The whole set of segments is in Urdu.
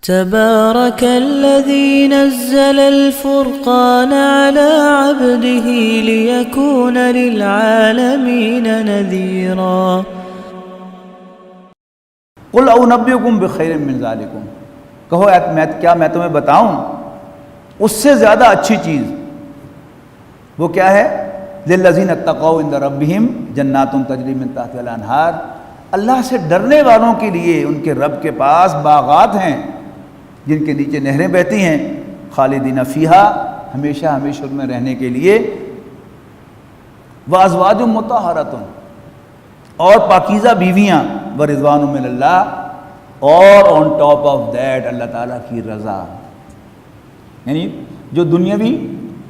تبارك الذي نزل الفرقان على عبده ليكون للعالمين نذيرا قل اونبئکم بخیر من ذالکم، کہو کیا میں تمہیں بتاؤں اس سے زیادہ اچھی چیز؟ وہ کیا ہے؟ للذین اتقوا عند ربہم جنات تجری من تحتها الانہار، اللہ سے ڈرنے والوں کے لیے ان کے رب کے پاس باغات ہیں جن کے نیچے نہریں بہتی ہیں، خالدین فیہا، ہمیشہ ہمیشہ ان میں رہنے کے لیے، وازواج مطہرۃ، اور پاکیزہ بیویاں، ورضوان من اللہ، اور آن ٹاپ آف دیٹ اللہ تعالیٰ کی رضا۔ یعنی جو دنیاوی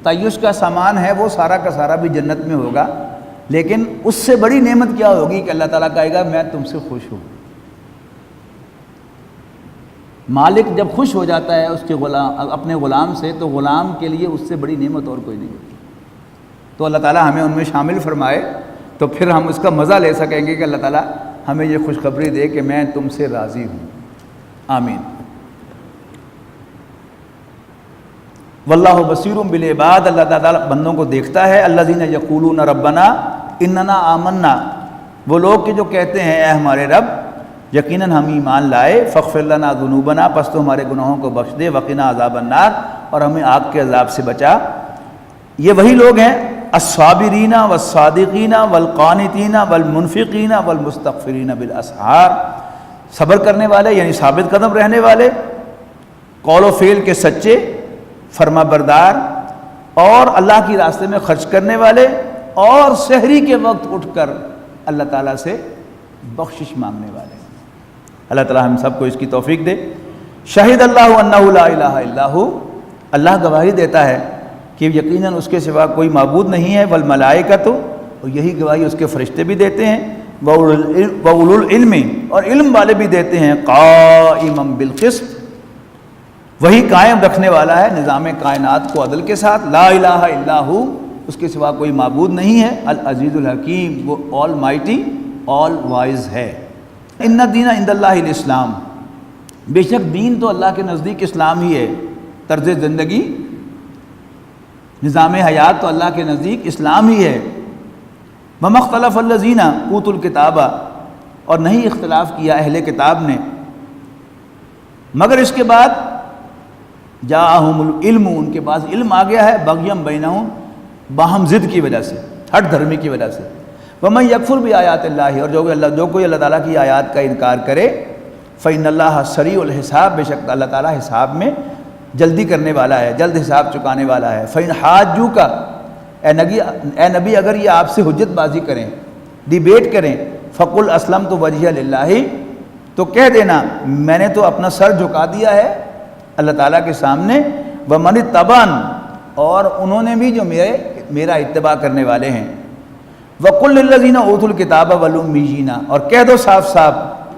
تعیش کا سامان ہے وہ سارا کا سارا بھی جنت میں ہوگا، لیکن اس سے بڑی نعمت کیا ہوگی کہ اللہ تعالیٰ کہے گا میں تم سے خوش ہوں۔ مالک جب خوش ہو جاتا ہے اس کے اپنے غلام سے، تو غلام کے لیے اس سے بڑی نعمت اور کوئی نہیں ہوتی۔ تو اللہ تعالیٰ ہمیں ان میں شامل فرمائے، تو پھر ہم اس کا مزہ لے سکیں گے کہ اللہ تعالیٰ ہمیں یہ خوشخبری دے کہ میں تم سے راضی ہوں۔ آمین۔ واللہ بصیر بالعباد، اللہ تعالیٰ بندوں کو دیکھتا ہے۔ الذین یقولون ربنا اننا آمنا، وہ لوگ کہ جو کہتے ہیں اے ہمارے رب یقیناً ہم ایمان لائے، فاغفر لنا ذنوبنا، پس تو ہمارے گناہوں کو بخش دے، وقنا عذاب النار، اور ہمیں آگ کے عذاب سے بچا۔ یہ وہی لوگ ہیں الصابرین والصادقین والقانتین والمنفقین والمستغفرین بالاسحار، صبر کرنے والے یعنی ثابت قدم رہنے والے، قول و فعل کے سچے، فرما بردار، اور اللہ کی راستے میں خرچ کرنے والے، اور سحری کے وقت اٹھ کر اللہ تعالیٰ سے بخشش مانگنے والے۔ اللہ تعالیٰ ہم سب کو اس کی توفیق دے۔ شہد اللہ انہ لا الہ الا ہو، اللہ گواہی دیتا ہے کہ یقیناً اس کے سوا کوئی معبود نہیں ہے، والملائکۃ، اور یہی گواہی اس کے فرشتے بھی دیتے ہیں، وَأُولُو الْعِلْمِ، اور علم والے بھی دیتے ہیں، قائما بالقسط، وہی قائم رکھنے والا ہے نظام کائنات کو عدل کے ساتھ، لا الہ الا ہو، اس کے سوا کوئی معبود نہیں ہے، العزیز الحکیم، وہ آل مائٹی آل وائز ہے۔ ان الدین عند اللہ الاسلام، بے شک دین تو اللہ کے نزدیک اسلام ہی ہے، طرز زندگی، نظام حیات تو اللہ کے نزدیک اسلام ہی ہے۔ وما اختلف الذین اوتوا الکتاب، اور نہیں اختلاف کیا اہل کتاب نے، مگر اس کے بعد جاءہم العلم، ان کے پاس علم آ گیا ہے، بغیم بینہم، باہم ضد کی وجہ سے، ہٹ دھرمی کی وجہ سے۔ ومن یکفر بآیات اللہ، اور جو کوئی اللہ تعالیٰ کی آیات کا انکار کرے، فإن اللہ سریع الحساب، بے شک اللہ تعالیٰ حساب میں جلدی کرنے والا ہے، جلد حساب چکانے والا ہے۔ فإن حاجوک، اے نبی اگر یہ آپ سے حجت بازی کریں، ڈیبیٹ کریں، فقل اسلمت وجہی للہ، تو کہہ دینا میں نے تو اپنا سر جھکا دیا ہے اللہ تعالیٰ کے سامنے، ومن اتبعن، اور انہوں نے بھی جو میرا اتباع کرنے والے ہیں، وقل للذین اوتوا الکتاب والامیین، اور کہہ دو صاف صاف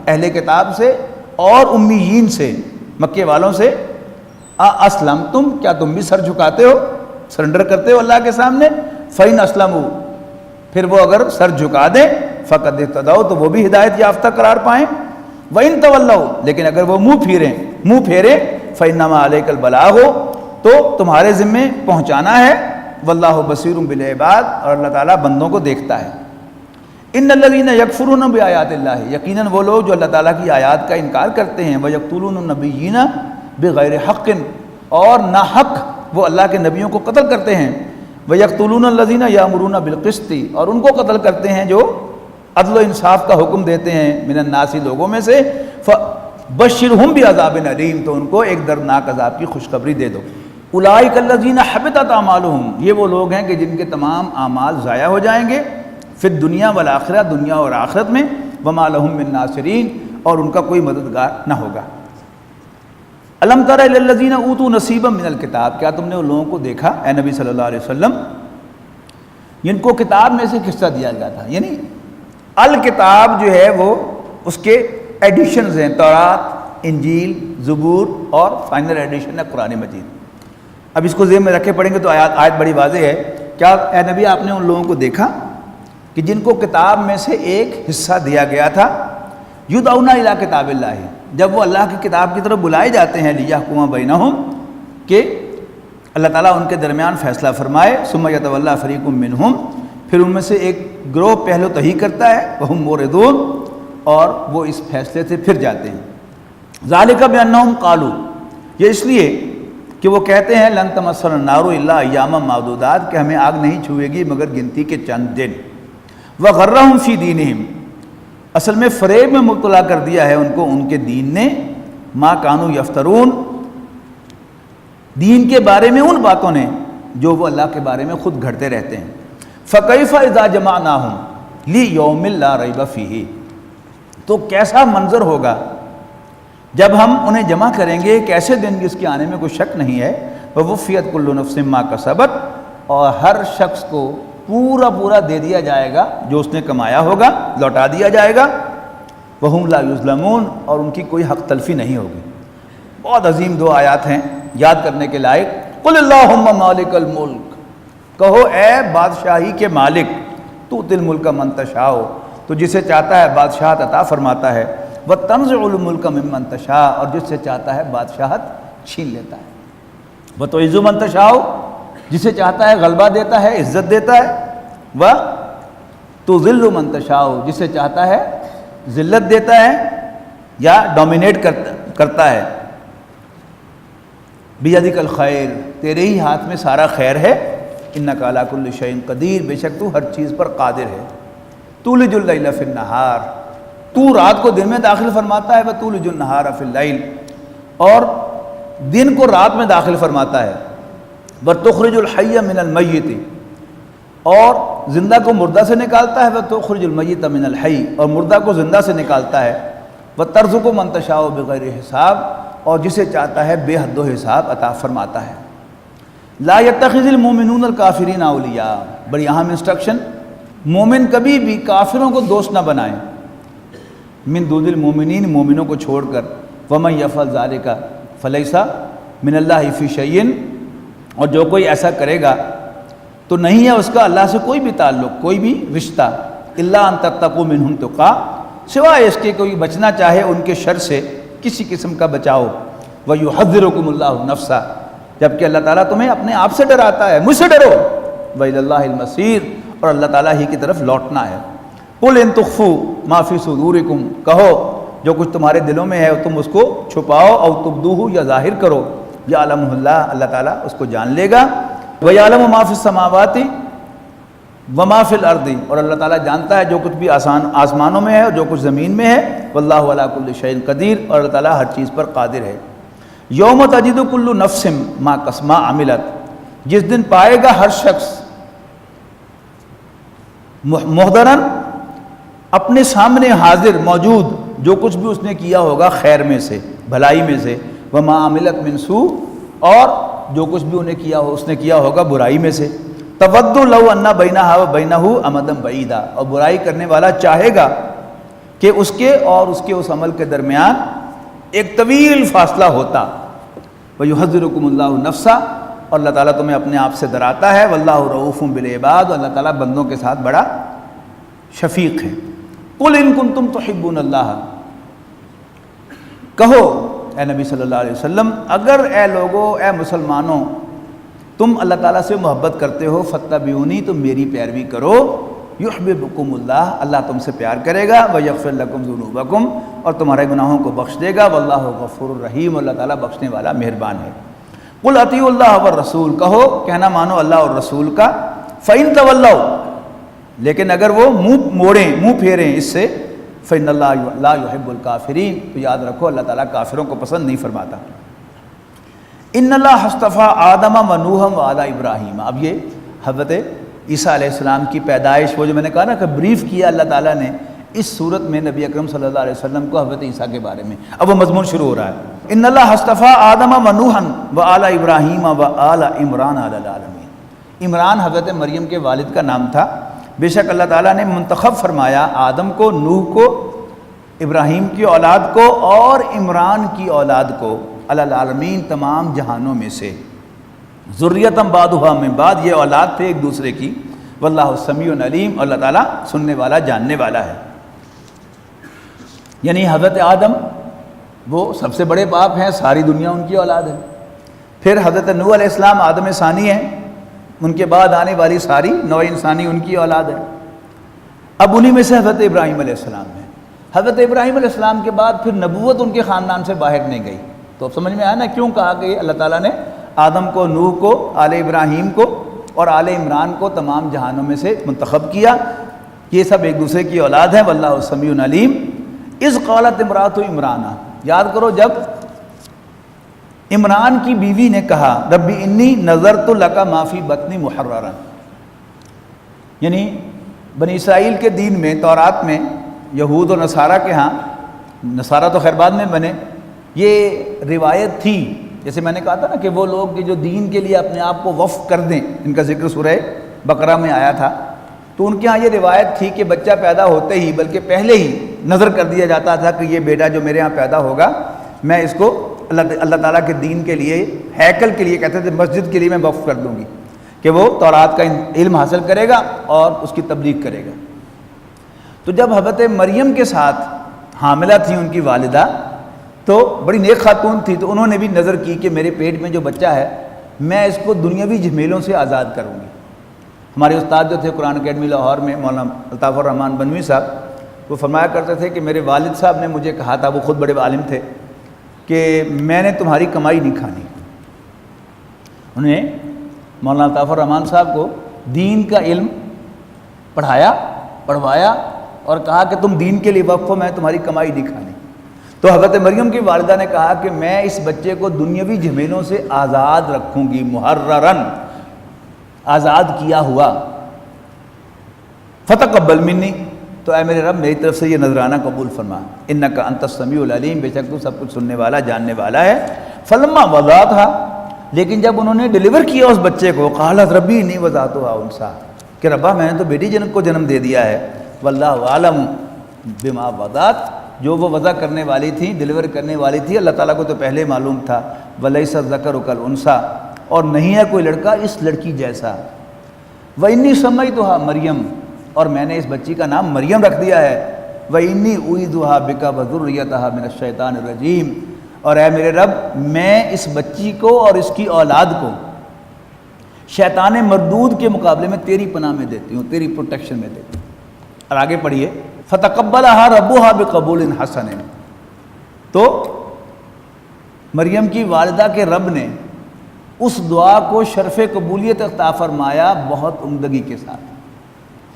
اہل کتاب سے اور امیین سے، مکے والوں سے، اسلمتم، کیا تم بھی سر جھکاتے ہو، سرنڈر کرتے ہو اللہ کے سامنے؟ فإن اسلموا، پھر وہ اگر سر جھکا دیں، فقد اہتدوا، تو وہ بھی ہدایت یافتہ قرار پائیں۔ وإن تولوا، لیکن اگر وہ منہ پھیریں، فإنما علیک البلاغ، تو تمہارے ذمے پہنچانا ہے، واللہ بصیر بالعباد، اور اللہ تعالیٰ بندوں کو دیکھتا ہے۔ ان الذین یکفرون بآیات اللہ، یقیناً وہ لوگ جو اللہ تعالیٰ کی آیات کا انکار کرتے ہیں، ویقتلون النبیین بغیر حق، اور ناحق وہ اللہ کے نبیوں کو قتل کرتے ہیں، ویقتلون الذین یأمرون بالقسط، اور ان کو قتل کرتے ہیں جو عدل و انصاف کا حکم دیتے ہیں، من الناس، لوگوں میں سے، فبشرہم بعذاب علیم، تو ان کو ایک دردناک عذاب کی خوشخبری دے دو۔ اولئک الذین حبطت اعمالہم، یہ وہ لوگ ہیں کہ جن کے تمام اعمال ضائع ہو جائیں گے، فی الدنیا والآخرہ، دنیا اور آخرت میں، وما لہم من ناصرین، اور ان کا کوئی مددگار نہ ہوگا۔ الم تر الی الذین اوتوا نصیبا من الکتاب، کیا تم نے ان لوگوں کو دیکھا اے نبی صلی اللہ علیہ وسلم جن کو کتاب میں سے حصہ دیا گیا تھا؟ یعنی الکتاب جو ہے وہ اس کے ایڈیشنز ہیں، تورات، انجیل، زبور، اور فائنل ایڈیشن ہے قرآن مجید۔ اب اس کو ذہن میں رکھے پڑھیں گے تو آیت بڑی واضح ہے۔ کیا اے نبی آپ نے ان لوگوں کو دیکھا کہ جن کو کتاب میں سے ایک حصہ دیا گیا تھا؟ یدعون الی کتاب اللہ، جب وہ اللہ کی کتاب کی طرف بلائے جاتے ہیں لیحکم بینہم کہ اللہ تعالیٰ ان کے درمیان فیصلہ فرمائے، ثم یتولی فریق منہم، پھر ان میں سے ایک گروہ پہلو تہی کرتا ہے، وہم موردون، اور وہ اس فیصلے سے پھر جاتے ہیں۔ ذالک بانہم قالوا، یہ اس لیے کہ وہ کہتے ہیں لن تمسنا النار الا ایاما معدودات، کہ ہمیں آگ نہیں چھوئے گی مگر گنتی کے چند دن۔ وغرہم فی دینہم، اصل میں فریب میں مبتلا کر دیا ہے ان کو ان کے دین نے، ما کانوا یفترون، دین کے بارے میں ان باتوں نے جو وہ اللہ کے بارے میں خود گھڑتے رہتے ہیں۔ فَكَيْفَ إِذَا جَمَعْنَاهُمْ لِيَوْمٍ لَا رَيْبَ فِيهِ، تو کیسا منظر ہوگا جب ہم انہیں جمع کریں گے ایک ایسے دن جس کے آنے میں کوئی شک نہیں ہے، وَوُفِّيَتْ كُلُّ نَفْسٍ مَا كَسَبَتْ، اور ہر شخص کو پورا دے دیا جائے گا جو اس نے کمایا ہوگا، لوٹا دیا جائے گا، وَهُمْ لَا يُظْلَمُونَ، اور ان کی کوئی حق تلفی نہیں ہوگی۔ بہت عظیم دو آیات ہیں یاد کرنے کے لائق۔ قُلِ اللَّهُمَّ مَالِكَ الْمُلْكِ، کہو اے بادشاہی کے مالک، تُؤْتِي الْمُلْكَ مَن تَشَاءُ، تو جسے چاہتا ہے بادشاہت عطا فرماتا ہے، وَتَنزِعُ الْمُلْكَ مِمَّن تَشَاءُ، اور جس سے چاہتا ہے بادشاہت چھین لیتا ہے، وَتُعِزُّ مَن تَشَاءُ، جسے چاہتا ہے غلبہ دیتا ہے، عزت دیتا ہے، وَتُذِلُّ مَن تَشَاءُ، جسے چاہتا ہے ذلت دیتا ہے یا ڈومینیٹ کرتا ہے۔ بیدک الخیر، تیرے ہی ہاتھ میں سارا خیر ہے، انک علی کل شیء قدیر، بے شک تو ہر چیز پر قادر ہے۔ تولج اللیل فی النہار، تو رات کو دن میں داخل فرماتا ہے، وتولج النہار فی اللیل، اور دن کو رات میں داخل فرماتا ہے، وتخرج الحی من المیت، اور زندہ کو مردہ سے نکالتا ہے، وتخرج المیت من الحی، اور مردہ کو زندہ سے نکالتا ہے، وترزق من تشاء بغیر حساب، اور جسے چاہتا ہے بے حد و حساب عطا فرماتا ہے۔ لا يتخذ المؤمنون الکافرین اولیاء، بڑی اہم انسٹرکشن، مومن کبھی بھی کافروں کو دوست نہ بنائیں، من دون المؤمنین، مومنوں کو چھوڑ کر، ومن یفعل ذلک فلیس من اللہ فی شیء، اور جو کوئی ایسا کرے گا تو نہیں ہے اس کا اللہ سے کوئی بھی تعلق، کوئی بھی رشتہ، الا ان تتقوا منہم تقا، سوائے اس کے کوئی بچنا چاہے ان کے شر سے کسی قسم کا بچاؤ، وَيُحَذِّرُكُمُ اللَّهُ نَفْسَهُ، جبکہ اللہ تعالیٰ تمہیں اپنے آپ سے ڈراتا ہے، مجھ سے ڈرو، وَإِلَى اللَّهِ الْمَصِيرُ، اور اللہ تعالیٰ ہی کی طرف لوٹنا ہے۔ قُلْ إِن تُخْفُوا مَا فِي صُدُورِكُمْ، کہو جو کچھ تمہارے دلوں میں ہے تم اس کو چھپاؤ، او تبدوہ، یا ظاہر کرو، یعلمہ اللہ، اللہ تعالیٰ اس کو جان لے گا، وَيَعْلَمُ مَا فِي السَّمَاوَاتِ وما فی الارض، اور اللہ تعالیٰ جانتا ہے جو کچھ بھی آسمانوں میں ہے اور جو کچھ زمین میں ہے، واللہ علی کل شیء قدیر، اور اللہ تعالیٰ ہر چیز پر قادر ہے۔ یوم تجد کل نفس ما عملت، جس دن پائے گا ہر شخص محضرن، اپنے سامنے حاضر موجود، جو کچھ بھی اس نے کیا ہوگا خیر میں سے، بھلائی میں سے، وما عملت من سوء، اور جو کچھ بھی اس نے کیا ہوگا برائی میں سے، تود لو ان بینہا و بینہ امدا بعیدا، اور برائی کرنے والا چاہے گا کہ اس کے اور اس کے اس عمل کے درمیان ایک طویل فاصلہ ہوتا۔ وَيُحَذِّرُكُمُ اللَّهُ نَفْسَهُ، اور اللہ تعالیٰ تمہیں اپنے آپ سے ڈراتا ہے، واللہ رؤوف بالعباد، اور اللہ تعالیٰ بندوں کے ساتھ بڑا شفیق ہے۔ قُلْ إِن كُنتُمْ تُحِبُّونَ اللَّهَ، کہو اے نبی صلی اللہ علیہ وسلم، اگر اے لوگو، اے مسلمانوں، تم اللہ تعالیٰ سے محبت کرتے ہو، فاتبعونی، تم میری پیروی کرو، یحببکم اللہ، اللہ تم سے پیار کرے گا، ویغفر لکم ذنوبکم، اور تمہارے گناہوں کو بخش دے گا، واللہ غفور الرحیم، اللہ تعالیٰ بخشنے والا مہربان ہے۔ قل اطیعوا اللہ والرسول، کہو کہنا مانو اللہ اور رسول کا، فإن تولوا، لیکن اگر وہ منہ پھیریں اس سے، فإن اللہ لا يحب الکافرین، تو یاد رکھو اللہ تعالیٰ کافروں کو پسند نہیں فرماتا۔ ان اللہ اصطفیٰ آدم و نوح و آل ابراہیم، اب یہ حضرت عیسیٰ علیہ السلام کی پیدائش، وہ جو میں نے کہا نا کہ بریف کیا اللہ تعالیٰ نے اس صورت میں نبی اکرم صلی اللہ علیہ وسلم کو حضرت عیسیٰ کے بارے میں، اب وہ مضمون شروع ہو رہا ہے۔ ان اللہ اصطفیٰ آدم و نوح و آل ابراہیم و آل عمران علی العالمین، عمران حضرت مریم کے والد کا نام تھا، بے شک اللہ تعالیٰ نے منتخب فرمایا آدم کو، نوح کو، ابراہیم کی اولاد کو اور عمران کی اولاد کو، علی العالمین تمام جہانوں میں سے، ذریۃ بعضھا من بعض، یہ اولاد تھے ایک دوسرے کی، واللہ سمیع علیم، اللہ تعالیٰ سننے والا جاننے والا ہے۔ یعنی حضرت آدم وہ سب سے بڑے باپ ہیں، ساری دنیا ان کی اولاد ہے۔ پھر حضرت نوح علیہ السلام آدم ثانی ہیں، ان کے بعد آنے والی ساری نوع انسانی ان کی اولاد ہے۔ اب انہی میں سے حضرت ابراہیم علیہ السلام ہیں۔ حضرت ابراہیم علیہ السلام کے بعد پھر نبوت ان کے خاندان سے باہر نہیں گئی۔ تو اب سمجھ میں آیا نا کیوں کہا کہ اللہ تعالیٰ نے آدم کو، نوح کو، آل ابراہیم کو اور آل عمران کو تمام جہانوں میں سے منتخب کیا۔ یہ سب ایک دوسرے کی اولاد ہیں، واللہ سمیع علیم۔ اذ قالت امرأۃ عمران، یاد کرو جب عمران کی بیوی نے کہا ربی انی نذرت لک ما فی بطنی محررا، یعنی بنی اسرائیل کے دین میں، تورات میں، یہود و نصارہ کے ہاں، نصارہ تو خیر بعد میں بنے، یہ روایت تھی، جیسے میں نے کہا تھا نا کہ وہ لوگ جو دین کے لیے اپنے آپ کو وقف کر دیں، ان کا ذکر سورہ بقرہ میں آیا تھا، تو ان کے ہاں یہ روایت تھی کہ بچہ پیدا ہوتے ہی، بلکہ پہلے ہی نظر کر دیا جاتا تھا کہ یہ بیٹا جو میرے ہاں پیدا ہوگا، میں اس کو اللہ تعالیٰ کے دین کے لیے، ہیکل کے لیے کہتے تھے، مسجد کے لیے میں وقف کر دوں گی کہ وہ تورات کا علم حاصل کرے گا اور اس کی تبلیغ کرے گا۔ تو جب حضرت مریم کے ساتھ حاملہ تھی ان کی والدہ، تو بڑی نیک خاتون تھی، تو انہوں نے بھی نظر کی کہ میرے پیٹ میں جو بچہ ہے میں اس کو دنیاوی جھمیلوں سے آزاد کروں گی۔ ہمارے استاد جو تھے قرآن اکیڈمی لاہور میں، مولانا الطاف الرحمن بنوی صاحب، وہ فرمایا کرتے تھے کہ میرے والد صاحب نے مجھے کہا تھا، وہ خود بڑے عالم تھے، کہ میں نے تمہاری کمائی نہیں کھانی۔ انہوں نے مولانا الطاف الرحمن صاحب کو دین کا علم پڑھایا، پڑھوایا اور کہا کہ تم دین کے لیے وقف ہو، میں تمہاری کمائی نہیں کھانی۔ تو حضرت مریم کی والدہ نے کہا کہ میں اس بچے کو دنیاوی جھمیلوں سے آزاد رکھوں گی، محررن، آزاد کیا ہوا۔ فتقبل منی، تو اے میرے رب میری طرف سے یہ نذرانہ قبول فرما، انک انت السمیع العلیم، بے شک تو سب کچھ سننے والا، جاننے والا ہے۔ فلما وضعتھا، لیکن جب انہوں نے ڈیلیور کیا اس بچے کو، قالت ربی انی وضعتھا انثی، کہ ربا میں نے تو بیٹی کو جنم دے دیا ہے، واللہ اعلم بما وضعت، جو وہ وضع کرنے والی تھی، ڈیلیور کرنے والی تھی، اللہ تعالیٰ کو تو پہلے معلوم تھا، ولیس الذکر کالانثی، اور نہیں ہے کوئی لڑکا اس لڑکی جیسا، وانی سمیتھا مریم، اور میں نے اس بچی کا نام مریم رکھ دیا ہے، وانی اعیذھا بک وذریتھا من الشیطان الرجیم، اور اے میرے رب میں اس بچی کو اور اس کی اولاد کو شیطان مردود کے مقابلے میں تیری پناہ میں دیتی ہوں، تیری پروٹیکشن میں دیتی ہوں۔ اور آگے پڑھیے، فتقبلھا ربھا بقبول حسن، تو مریم کی والدہ کے رب نے اس دعا کو شرف قبولیت عطا فرمایا بہت عمدگی کے ساتھ۔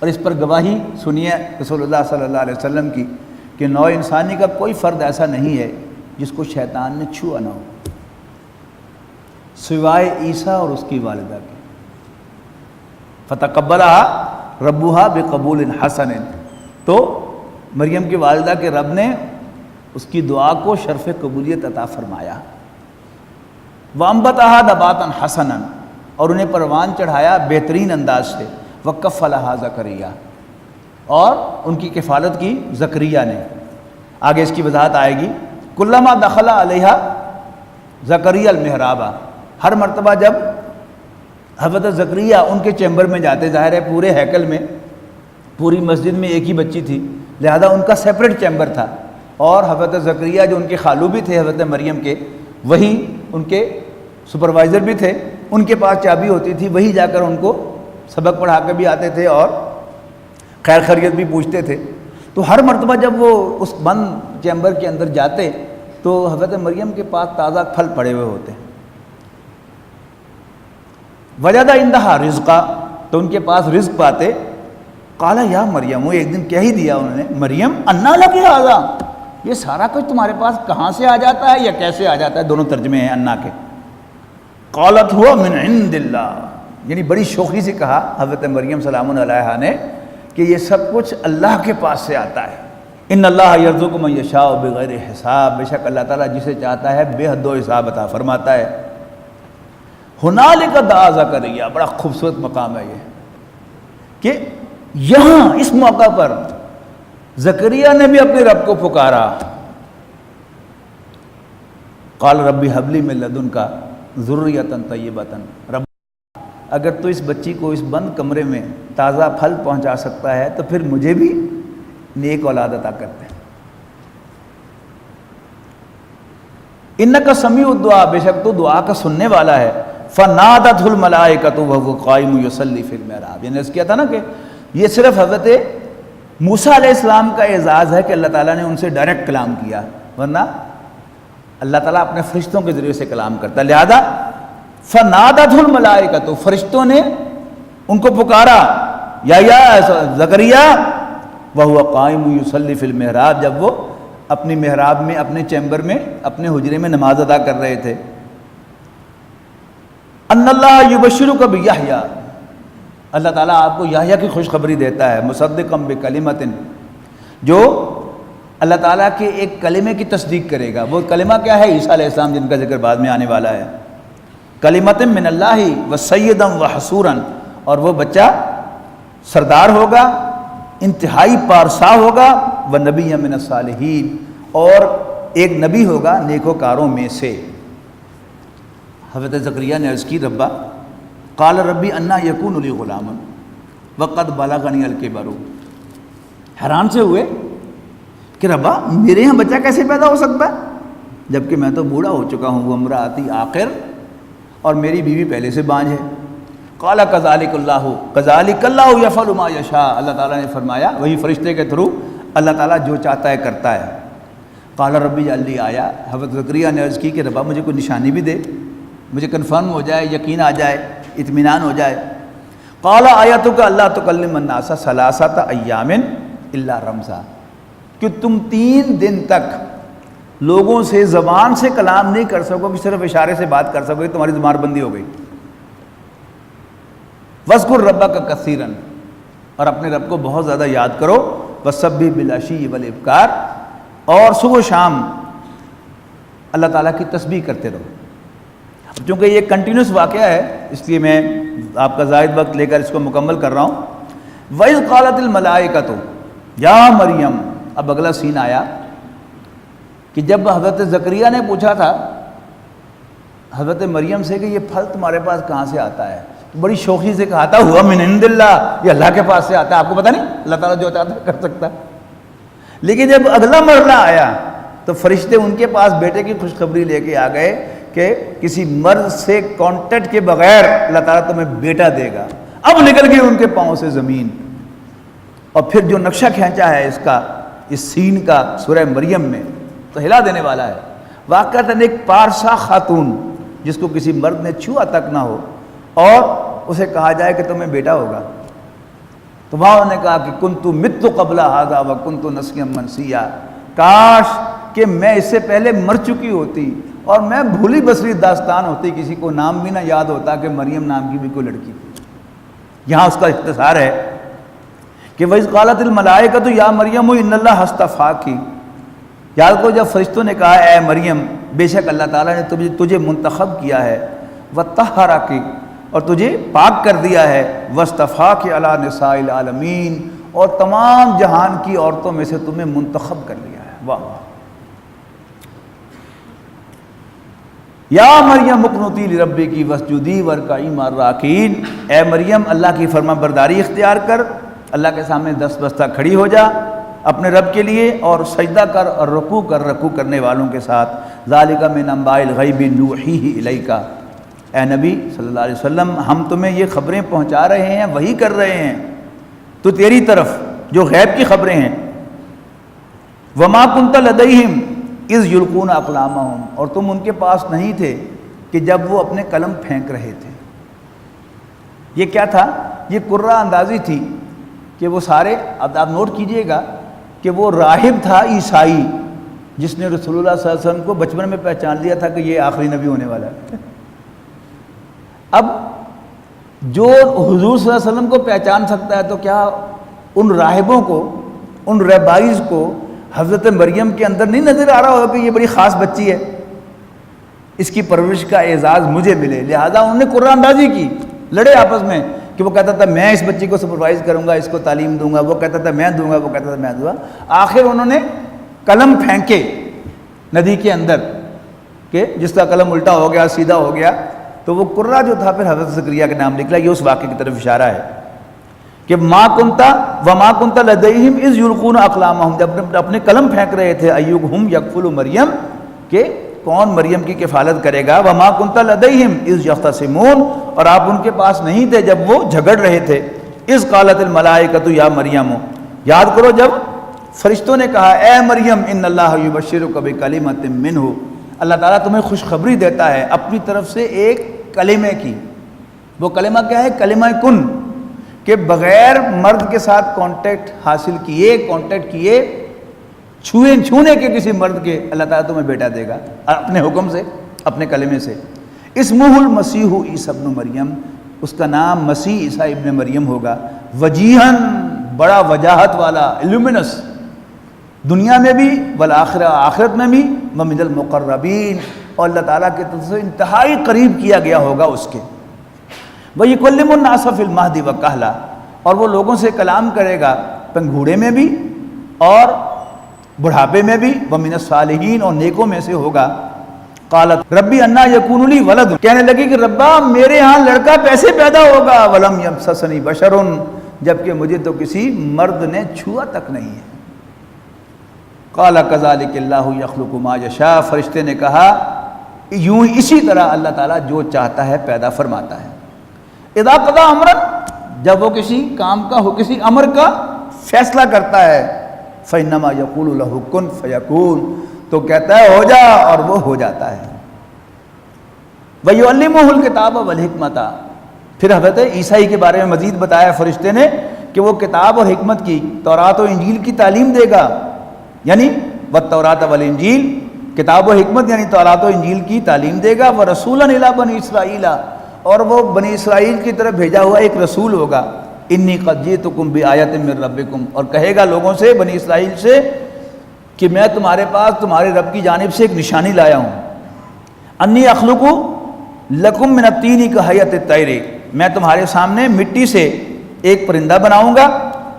اور اس پر گواہی سنیے رسول اللہ صلی اللہ علیہ وسلم کی کہ نوع انسانی کا کوئی فرد ایسا نہیں ہے جس کو شیطان نے چھوا نہ ہو، سوائے عیسیٰ اور اس کی والدہ کے۔ فتقبلھا ربھا بقبول حسن، تو مریم کی والدہ کے رب نے اس کی دعا کو شرف قبولیت عطا فرمایا۔ وانبتھا نباتا حسنا، اور انہیں پروان چڑھایا بہترین انداز سے۔ وکفلھا زکریا، اور ان کی کفالت کی زکریا نے۔ آگے اس کی وضاحت آئے گی۔ کلما دخل علیہا زکریا المحراب، ہر مرتبہ جب حضرت زکریا ان کے چیمبر میں جاتے، ظاہر ہے پورے ہیکل میں، پوری مسجد میں ایک ہی بچی تھی، لہذا ان کا سیپریٹ چیمبر تھا، اور حضرت زکریا جو ان کے خالو بھی تھے حضرت مریم کے، وہی ان کے سپروائزر بھی تھے، ان کے پاس چابی ہوتی تھی، وہی جا کر ان کو سبق پڑھا کے بھی آتے تھے اور خیر خیریت بھی پوچھتے تھے۔ تو ہر مرتبہ جب وہ اس بند چیمبر کے اندر جاتے تو حضرت مریم کے پاس تازہ پھل پڑے ہوئے ہوتے۔ وجد عندہا رزقا، تو ان کے پاس رزق پاتے۔ قال یا مریم، وہ ایک دن کہہ ہی دیا انہوں نے، مریم انا لکی ھذا، یہ سارا کچھ تمہارے پاس کہاں سے آ جاتا ہے یا کیسے آ جاتا ہے؟ دونوں ترجمے ہیں انا کے۔ قالت ہوا من عند اللہ، یعنی بڑی شوخی سے کہا حضرت مریم سلام علیہا نے کہ یہ سب کچھ اللہ کے پاس سے آتا ہے۔ ان اللہ یرزق من یشاء بغیر حساب، بے شک اللہ تعالیٰ جسے چاہتا ہے بے حد و حساب عطا فرماتا ہے۔ ہنالک دعا زکریا، بڑا خوبصورت مقام ہے یہ، کہ یہاں اس موقع پر زکریا نے بھی اپنے رب کو پکارا۔ قال ربی حب لی من لدنک ذریۃ طیبۃ، رب اگر تو اس بچی کو اس بند کمرے میں تازہ پھل پہنچا سکتا ہے تو پھر مجھے بھی نیک اولاد عطا کرتے ہیں۔ انک سمیع الدعاء، بے شک تو دعا کا سننے والا ہے. فنادتہ الملائکۃ وہو قائم یصلی فی المحراب. یعنی اس کیا تھا نا کہ یہ صرف حضرت موسیٰ علیہ السلام کا اعزاز ہے کہ اللہ تعالیٰ نے ان سے ڈائریکٹ کلام کیا، ورنہ اللہ تعالیٰ اپنے فرشتوں کے ذریعے سے کلام کرتا. لہذا فنادتہ الملائکۃ، فرشتوں نے ان کو پکارا، یا زکریا وہو قائم یصلی فی المحراب، جب وہ اپنی محراب میں، اپنے چیمبر میں، اپنے حجرے میں نماز ادا کر رہے تھے. ان اللہ یبشرک بیحییٰ، اللہ تعالیٰ آپ کو یحییٰ کی خوشخبری دیتا ہے، مصدقا بکلمۃ، جو اللہ تعالیٰ کے ایک کلمے کی تصدیق کرے گا. وہ کلمہ کیا ہے؟ عیسیٰ علیہ السلام، جن کا ذکر بعد میں آنے والا ہے. کلمۃ من اللہ وسیدا وحصورا، اور وہ بچہ سردار ہوگا، انتہائی پارسا ہوگا، ونبی من الصالحین، اور ایک نبی ہوگا نیکوکاروں میں سے. حضرت زکریا نے عرض کی، ربا قال ربی انا یکون لی غلام وقد بلغنی الکبر. حیران سے ہوئے کہ ربا میرے یہاں بچہ کیسے پیدا ہو سکتا ہے جبکہ میں تو بوڑھا ہو چکا ہوں، وامرأتی عاقر، اور میری بیوی پہلے سے بانجھ ہے. قال کذالک اللہ یفعل ما یشاء، اللہ تعالیٰ نے فرمایا وہی فرشتے کے تھرو اللہ تعالیٰ جو چاہتا ہے کرتا ہے. قال ربی اجعل لی آیا، حضرت زکریا نے عرض کی کہ ربا مجھے کوئی نشانی بھی دے، مجھے کنفرم ہو جائے، یقین آ جائے، اطمینان ہو جائے. قال آیتک اللہ تکلم الناس ثلاثۃ ایام الا رمزا، کہ تم 3 دن تک لوگوں سے زبان سے کلام نہیں کر سکو گے، صرف اشارے سے بات کر سکو گے، تمہاری زبان بندی ہو گئی. وَاذْكُرْ رَبَّكَ كَثِيرًا، اور اپنے رب کو بہت زیادہ یاد کرو. وَسَبِّحْ بِالْعَشِيِّ وَالْإِبْكَارِ، اور صبح و شام اللہ تعالیٰ کی تسبیح کرتے رہو. چونکہ یہ کنٹینیوس واقعہ ہے اس لیے میں آپ کا زائد وقت لے کر اس کو مکمل کر رہا ہوں. وَإِذْ قَالَتِ الْمَلَائِكَةُ يَا مَرْيَمْ، اب اگلا سین آیا کہ جب حضرت زکریا نے پوچھا تھا حضرت مریم سے کہ یہ پھل تمہارے پاس کہاں سے آتا ہے، تو بڑی شوخی سے کہا تھا ہوا من عند اللہ، یہ اللہ کے پاس سے آتا ہے. آپ کو پتہ نہیں اللہ تعالیٰ جو چاہتا ہے کر سکتا ہے. لیکن جب اگلا مرحلہ آیا تو فرشتے ان کے پاس بیٹے کی خوشخبری لے کے آ گئے کہ کسی مرد سے کانٹیکٹ کے بغیر اللہ تعالیٰ تمہیں بیٹا دے گا. اب نکل گئی ان کے پاؤں سے زمین. اور پھر جو نقشہ کھینچا ہے اس کا، اس سین کا سورہ مریم میں، تو ہلا دینے والا ہے. واقعتاً ایک پارسا خاتون جس کو کسی مرد نے چھوا تک نہ ہو اور اسے کہا جائے کہ تمہیں بیٹا ہوگا، تو وہاں انہوں نے کہا کہ کنت مت قبل ھذا وکنت نسیا منسیا، کاش کہ میں اس سے پہلے مر چکی ہوتی اور میں بھولی بسری داستان ہوتی، کسی کو نام بھی نہ یاد ہوتا کہ مریم نام کی بھی کوئی لڑکی. یہاں اس کا اختصار ہے کہ وَإِذْ قَالَتِ الْمَلَائِكَةُ يَا مَرْيَمُ إِنَّ اللَّهَ اصْطَفَاكِ، یاد کو جب فرشتوں نے کہا اے مریم بے شک اللہ تعالیٰ نے تجھے منتخب کیا ہے، وَطَهَّرَكِ، اور تجھے پاک کر دیا ہے، وَاصْطَفَاكِ عَلَى نِسَاءِ الْعَالَمِينَ، اور تمام جہان کی عورتوں میں سے تمہیں منتخب کر لیا ہے. واہ واہ. یا مریم اقنتی لربکی واسجدی وارکعی مع الراکعین، اے مریم اللہ کی فرما برداری اختیار کر، اللہ کے سامنے دست بستہ کھڑی ہو جا اپنے رب کے لیے، اور سجدہ کر اور رکوع کر، رکوع کرنے والوں کے ساتھ. ذالک من انباء الغیب نوحیہ الیک، اے نبی صلی اللہ علیہ وسلم ہم تمہیں یہ خبریں پہنچا رہے ہیں، وحی کر رہے ہیں تو تیری طرف جو غیب کی خبریں ہیں. وما کنت لدیہم اذ یلقون اقلامہم، اور تم ان کے پاس نہیں تھے کہ جب وہ اپنے قلم پھینک رہے تھے. یہ کیا تھا؟ یہ قرہ اندازی تھی کہ وہ سارے، اب آپ نوٹ کیجئے گا کہ وہ راہب تھا عیسائی جس نے رسول اللہ صلی اللہ علیہ وسلم کو بچپن میں پہچان لیا تھا کہ یہ آخری نبی ہونے والا ہے. اب جو حضور صلی اللہ علیہ وسلم کو پہچان سکتا ہے تو کیا ان راہبوں کو، ان رہبائز کو حضرت مریم کے اندر نہیں نظر آ رہا ہوگا کہ یہ بڑی خاص بچی ہے، اس کی پرورش کا اعزاز مجھے ملے. لہٰذا انہوں نے قرآن اندازی کی، لڑے آپس میں کہ وہ کہتا تھا میں اس بچی کو سپروائز کروں گا، اس کو تعلیم دوں گا، وہ کہتا تھا میں دوں گا، وہ کہتا تھا میں دوں گا. آخر انہوں نے قلم پھینکے ندی کے اندر کہ جس کا قلم الٹا ہو گیا، سیدھا ہو گیا، تو وہ قرہ جو تھا پھر حضرت زکریا کے نام نکلا. یہ اس واقعے کی طرف اشارہ ہے کہ ما کنت لدیہم اذ یلقون اقلامہم، جب اپنے قلم پھینک رہے تھے ایہم یکفل مریم، کہ کون مریم کی کفالت کرے گا؟ وما کنت لدیہم اذ یختصمون، اور آپ ان کے پاس نہیں تھے جب وہ جھگڑ رہے تھے۔ اذ قالت الملائکۃ یا مریم، یاد کرو جب فرشتوں نے کہا اے مریم ان اللہ یبشرک بکلمۃ منہ، اللہ تعالیٰ تمہیں خوشخبری دیتا ہے اپنی طرف سے ایک کلمے کی۔ وہ کلمہ کیا ہے؟ کلمہ کن، کہ بغیر مرد کے ساتھ کانٹیکٹ حاصل کیے چھونے کے کسی مرد کے اللہ تعالیٰ تمہیں بیٹا دے گا اپنے حکم سے، اپنے کلمے سے۔ اسمہ المسیح عیسی ابن مریم، اس کا نام مسیح عیسیٰ ابن مریم ہوگا۔ وجیہن، بڑا وجاہت والا، الومینس، دنیا میں بھی والآخرہ، آخرت میں بھی، ومن المقربین، اور اللہ تعالیٰ کی طرف سے انتہائی قریب کیا گیا ہوگا اس کے۔ وَيُكَلِّمُ النَّاسَ فِي الْمَهْدِ وَكَهْلًا، اور وہ لوگوں سے کلام کرے گا پنگھوڑے میں بھی اور بڑھاپے میں بھی، وَمِنَ الصَّالِحِينَ، اور نیکوں میں سے ہوگا۔ قالت ربی انا یکون لی ولد، کہنے لگی کہ ربا میرے ہاں لڑکا کیسے پیدا ہوگا؟ ولم یمسسنی بشر، جبکہ مجھے تو کسی مرد نے چھوا تک نہیں ہے۔ قال کذالک اللہ یخلق ما یشاء، فرشتے نے کہا یوں اسی طرح اللہ تعالیٰ جو چاہتا ہے پیدا فرماتا ہے۔ اذا قضى امرا، جب وہ کسی کام کا کسی امر کا فیصلہ کرتا ہے، فانما یقول له کن فیکون، تو کہتا ہے ہو جا اور وہ ہو جاتا ہے۔ وَيُعَلِّمُهُ الْكِتَابَ وَالْحِكْمَةَ، پھر حضرت عیسیٰ کے بارے میں مزید بتایا فرشتے نے کہ وہ کتاب اور حکمت کی، تورات و انجیل کی تعلیم دے گا، یعنی وَالتَّوْرَاةَ وَالْإِنجِيلَ، کتاب و حکمت یعنی تورات و انجیل کی تعلیم دے گا۔ وَرَسُولًا إِلَىٰ بَنِي إِسْرَائِيلَ، اور وہ بنی اسرائیل کی طرف بھیجا ہوا ایک رسول ہوگا۔ انی قد جئتکم بآیۃ من ربکم، اور کہے گا لوگوں سے، بنی اسرائیل سے، کہ میں تمہارے پاس تمہارے رب کی جانب سے ایک نشانی لایا ہوں۔ انی اخلق لکم من الطین کہیۃ الطیر، میں تمہارے سامنے مٹی سے ایک پرندہ بناؤں گا،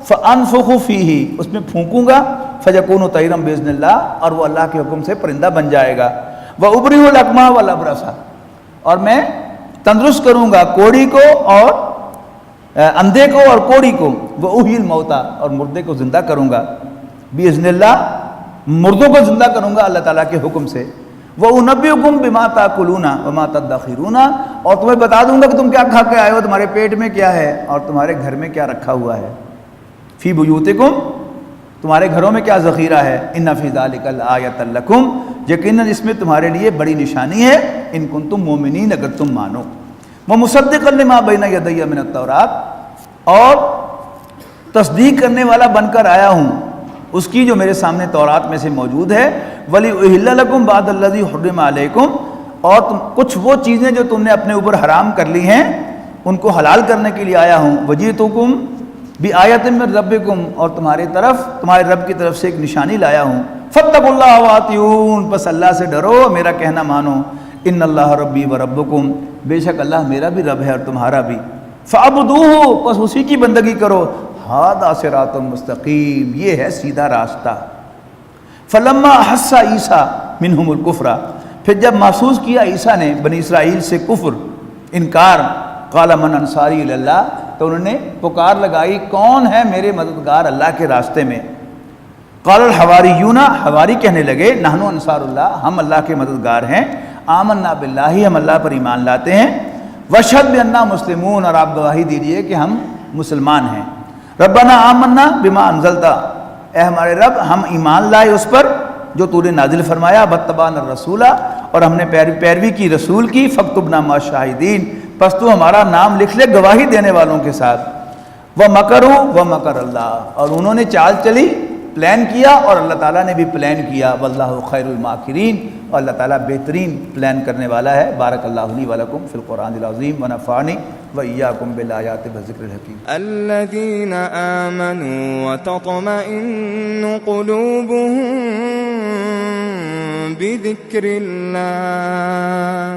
فانفخ فیہ، اس میں پھونکوں گا، فیکون طیرا باذن اللہ، اور وہ اللہ کے حکم سے پرندہ بن جائے گا۔ وابرئ الاکمہ والابرص، اور میں تندرست کروں گا کوڑی کو اور اندھے کو اور کوڑی کو، واحیی الموتى، اور مردے کو زندہ کروں گا، باذن اللہ، مردوں کو زندہ کروں گا اللہ تعالیٰ کے حکم سے۔ وَأُنَبِّئُكُم بِمَا تَأْكُلُونَ وَمَا تَدَّخِرُونَ، اور تمہیں بتا دوں گا کہ تم کیا کھا کے آئے ہو، تمہارے پیٹ میں کیا ہے اور تمہارے گھر میں کیا رکھا ہوا ہے۔ فِي بُيُوتِكُم، تمہارے گھروں میں کیا ذخیرہ ہے۔ إِنَّ فِي ذَلِكَ لَآیَةً لَكُمْ، یقیناً اس میں تمہارے لیے بڑی نشانی ہے، إِن كُنتُم مُؤْمِنِينَ، اگر تم مانو۔ وَمُصَدِّقًا لِمَا بَيْنَ يَدَيَّ مِنَ التَّوْرَاةِ، اور تصدیق کرنے والا بن کر آیا ہوں اس کی جو میرے سامنے تورات میں سے موجود ہے۔ وَلِأُحِلَّ لَكُمْ بَعْضَ الَّذِي حُرِّمَ عَلَيْكُمْ، اور کچھ وہ چیزیں جو تم نے اپنے اوپر حرام کر لی ہیں ان کو حلال کرنے کے لیے آیا ہوں۔ وَجِئْتُكُمْ بِآیَةٍ مِّن رَبِّكُمْ، اور تمہارے رب کی طرف سے ایک نشانی لایا ہوں۔ فَاتَّقُوا اللَّهَ وَأَطِیعُونِ، بس اللہ سے ڈرو، میرا کہنا مانو۔ إِنَّ اللَّهَ رَبِّي وَرَبُّكُمْ، بے شک اللہ میرا بھی رب ہے اور تمہارا بھی۔ فَاعْبُدُوهُ، بس اسی کی بندگی کرو۔ ھذا صراط مستقیم، یہ ہے سیدھا راستہ۔ فلما احس عیسیٰ منہم الکفر، پھر جب محسوس کیا عیسیٰ نے بنی اسرائیل سے کفر، انکار، قال من انصاری الی اللہ، تو انہوں نے پکار لگائی کون ہے میرے مددگار اللہ کے راستے میں۔ قال الحواریون، حواری کہنے لگے نحن انصار اللہ، ہم اللہ کے مددگار ہیں۔ آمنا باللہ، ہم اللہ پر ایمان لاتے ہیں۔ واشہد بأننا مسلمون، اور آپ گواہی دیجئے کہ ہم مسلمان ہیں۔ ربنا آمنا بما انزلت، اے ہمارے رب ہم ایمان لائے اس پر جو تو نے نازل فرمایا۔ واتبعنا الرسول، اور ہم نے پیروی کی رسول کی۔ فاکتبنا مع الشاہدین، پس تو ہمارا نام لکھ لے گواہی دینے والوں کے ساتھ۔ ومکروا ومکر اللہ، اور انہوں نے چال چلی، پلان کیا، اور اللہ تعالیٰ نے بھی پلان کیا۔ واللہ خیر الماکرین، اور اللہ تعالیٰ بہترین پلان کرنے والا ہے۔ بارک اللہ لی ولکم فی القرآن العظیم ونفعنی وإیاکم بالآیات والذکر الحکیم۔ الذین آمنوا وتطمئن قلوبهم بذکر اللہ